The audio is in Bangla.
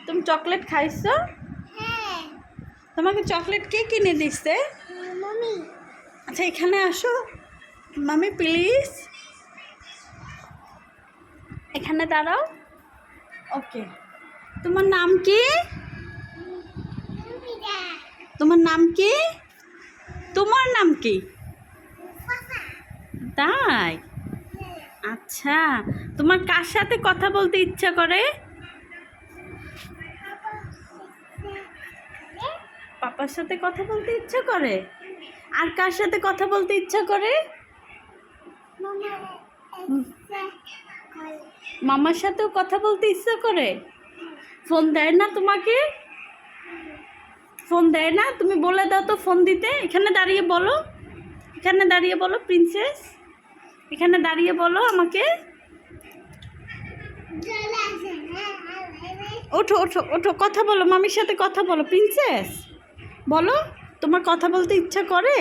তুমি চকলেট খাইছো? তোমাকে চকলেট কে কিনে দিচ্ছে? আচ্ছা এখানে আসো মামি প্লিজ, এখানে দাঁড়াও। ওকে, তোমার নাম কি? তোমার নাম কি? তোমার নাম কি? তাই? আচ্ছা, তোমার কার সাথে কথা বলতে ইচ্ছা করে? পাপার সাথে কথা বলতে ইচ্ছা করে। আর কার সাথে কথা বলতে ইচ্ছা করে? মামার সাথেও কথা বলতে ইচ্ছা করে। ফোন দেয় না তোমাকে? ফোন দেয় না? তুমি বলে দাও তো ফোন দিতে। এখানে দাঁড়িয়ে বলো, এখানে দাঁড়িয়ে বলো প্রিন্সেস, এখানে দাঁড়িয়ে বলো আমাকে। ওঠো ওঠো ওঠো, কথা বলো, মামির সাথে কথা বলো প্রিন্সেস, বলো তোমার কথা বলতে ইচ্ছা করে।